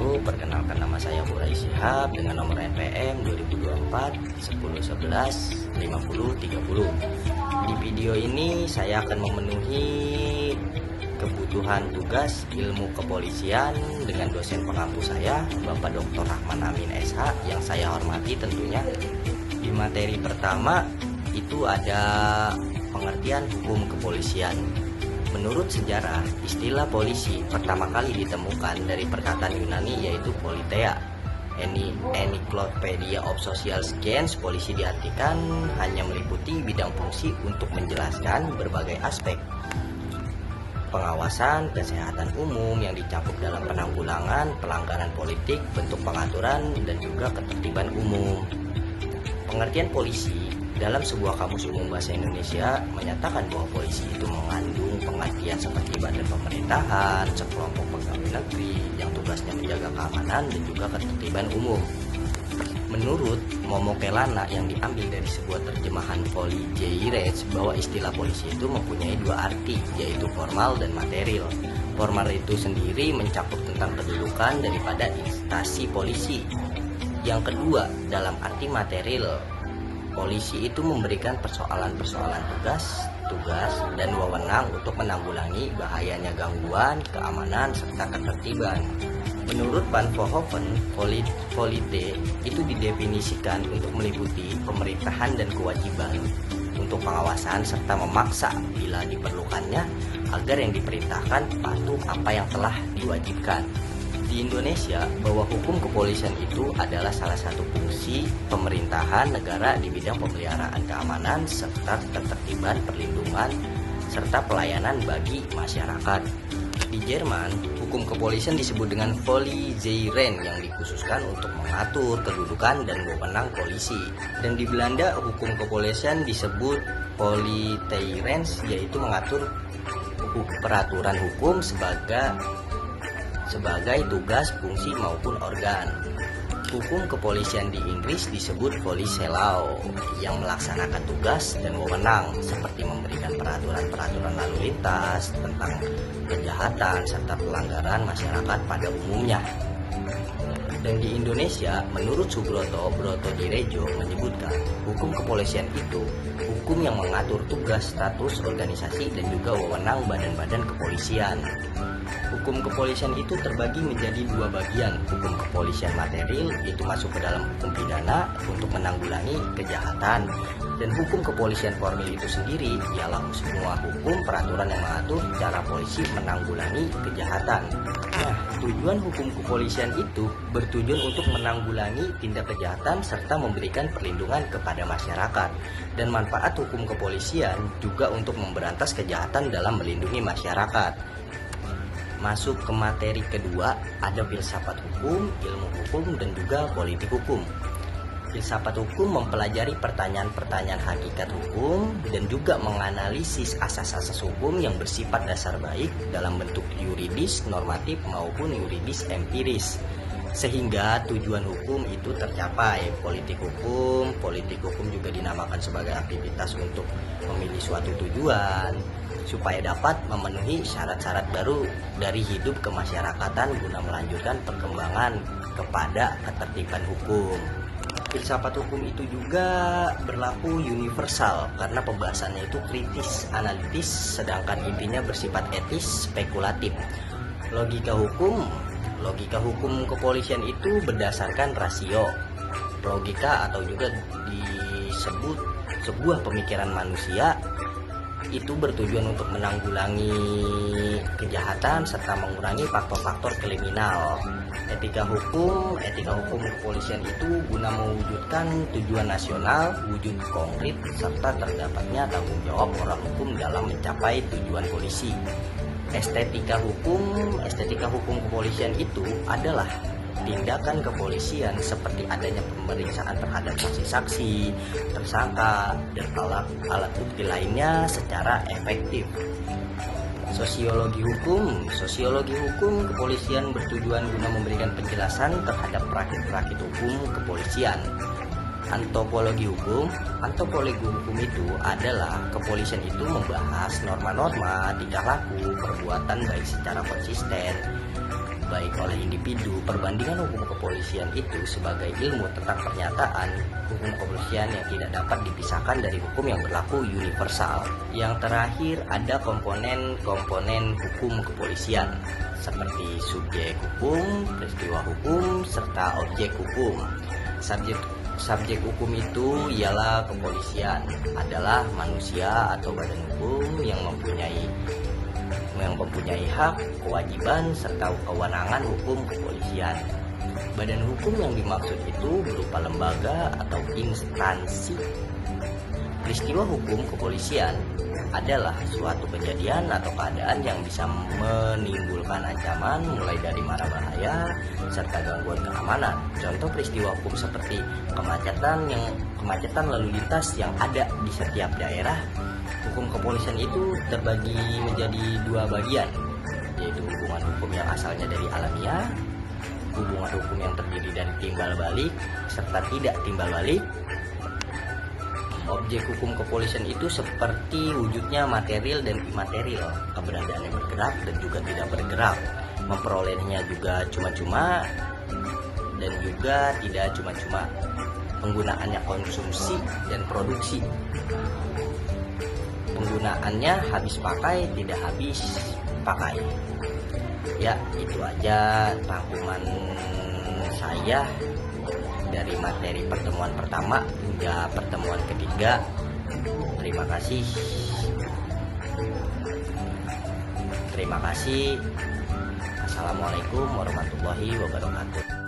wabarakatuh. Perkenalkan, nama saya Burai Shihab dengan nomor NPM 2024 1011 50 30. Di video ini saya akan memenuhi kebutuhan tugas ilmu kepolisian dengan dosen pengampu saya, Bapak Dr. Rahman Amin SH, yang saya hormati tentunya. Di materi pertama itu ada pengertian hukum kepolisian. Menurut sejarah, istilah polisi pertama kali ditemukan dari perkataan Yunani yaitu politeia. Encyclopedia of Social Science, polisi diartikan hanya meliputi bidang fungsi untuk menjelaskan berbagai aspek pengawasan kesehatan umum yang dicakup dalam penanggulangan pelanggaran politik, bentuk pengaturan, dan juga ketertiban umum. Pengertian polisi dalam sebuah kamus umum bahasa Indonesia menyatakan bahwa polisi itu mengandung pengertian seperti badan pemerintahan, sekelompok pegawai negeri yang tugasnya menjaga keamanan dan juga ketertiban umum. Menurut Momo Kelana yang diambil dari sebuah terjemahan Folly J. Reitz, bahwa istilah polisi itu mempunyai dua arti, yaitu formal dan material. Formal itu sendiri mencakup tentang kedudukan daripada instansi polisi. Yang kedua, dalam arti material, polisi itu memberikan persoalan-persoalan tugas dan wewenang untuk menanggulangi bahayanya gangguan, keamanan, serta ketertiban. Menurut Van Volhoven, polite itu didefinisikan untuk meliputi pemerintahan dan kewajiban untuk pengawasan serta memaksa bila diperlukannya agar yang diperintahkan patuh apa yang telah diwajibkan. Di Indonesia, bahwa hukum kepolisian itu adalah salah satu fungsi pemerintahan negara di bidang pemeliharaan keamanan serta ketertiban, perlindungan, serta pelayanan bagi masyarakat. Di Jerman, hukum kepolisian disebut dengan Polizeirecht yang dikhususkan untuk mengatur kedudukan dan wewenang polisi. Dan di Belanda, hukum kepolisian disebut Politeirens, yaitu mengatur peraturan hukum sebagai tugas, fungsi maupun organ. Hukum kepolisian di Inggris disebut police law yang melaksanakan tugas dan wewenang seperti memberikan peraturan-peraturan lalu lintas tentang kejahatan serta pelanggaran masyarakat pada umumnya. Dan di Indonesia, menurut Subroto Broto-Direjo menyebutkan hukum kepolisian itu hukum yang mengatur tugas, status, organisasi, dan juga wewenang badan-badan kepolisian. Hukum kepolisian itu terbagi menjadi dua bagian. Hukum kepolisian material itu masuk ke dalam hukum pidana untuk menanggulangi kejahatan, dan hukum kepolisian formil itu sendiri ialah semua hukum peraturan yang mengatur cara polisi menanggulangi kejahatan. Nah, tujuan hukum kepolisian itu bertujuan untuk menanggulangi tindak kejahatan serta memberikan perlindungan kepada masyarakat. Dan manfaat hukum kepolisian juga untuk memberantas kejahatan dalam melindungi masyarakat. Masuk ke materi kedua, ada filsafat hukum, ilmu hukum, dan juga politik hukum. Filsafat hukum mempelajari pertanyaan-pertanyaan hakikat hukum dan juga menganalisis asas-asas hukum yang bersifat dasar baik dalam bentuk yuridis, normatif, maupun yuridis empiris, sehingga tujuan hukum itu tercapai. Politik hukum juga dinamakan sebagai aktivitas untuk memilih suatu tujuan supaya dapat memenuhi syarat-syarat baru dari hidup kemasyarakatan guna melanjutkan perkembangan kepada ketertiban hukum. Filsafat hukum itu juga berlaku universal karena pembahasannya itu kritis, analitis, sedangkan intinya bersifat etis, spekulatif. Logika hukum kepolisian itu berdasarkan rasio. Logika atau juga disebut sebuah pemikiran manusia itu bertujuan untuk menanggulangi kejahatan serta mengurangi faktor-faktor kriminal. Etika hukum kepolisian itu guna mewujudkan tujuan nasional, wujud konkret, serta terdapatnya tanggung jawab orang hukum dalam mencapai tujuan polisi. Estetika hukum kepolisian itu adalah tindakan kepolisian seperti adanya pemeriksaan terhadap saksi-saksi, tersangka, dan alat bukti lainnya secara efektif. Sosiologi hukum kepolisian bertujuan guna memberikan penjelasan terhadap perakit-perakit hukum kepolisian. Antropologi hukum itu adalah kepolisian itu membahas norma-norma, tingkah laku, perbuatan baik secara konsisten baik oleh individu. Perbandingan hukum kepolisian itu sebagai ilmu tentang pernyataan hukum kepolisian yang tidak dapat dipisahkan dari hukum yang berlaku universal. Yang terakhir ada komponen-komponen hukum kepolisian seperti subjek hukum, peristiwa hukum, serta objek hukum. Subjek hukum itu ialah kepolisian adalah manusia atau badan hukum yang mempunyai hak, kewajiban, serta kewenangan hukum kepolisian. Badan hukum yang dimaksud itu berupa lembaga atau instansi. Peristiwa hukum kepolisian adalah suatu kejadian atau keadaan yang bisa menimbulkan ancaman mulai dari mara bahaya serta gangguan keamanan. Contoh peristiwa hukum seperti kemacetan lalu lintas yang ada di setiap daerah. Hukum kepolisian itu terbagi menjadi dua bagian, yaitu hubungan hukum yang asalnya dari alamiah, hubungan hukum yang terdiri dari timbal balik serta tidak timbal balik. Objek hukum kepolisian itu seperti wujudnya material dan imaterial, keberadaannya bergerak dan juga tidak bergerak, memperolehnya juga cuma-cuma dan juga tidak cuma-cuma, penggunaannya konsumsi dan produksi. Penggunaannya habis pakai, tidak habis pakai. Ya, itu aja rangkuman saya dari materi pertemuan pertama hingga pertemuan ketiga. Terima kasih. Assalamualaikum warahmatullahi wabarakatuh.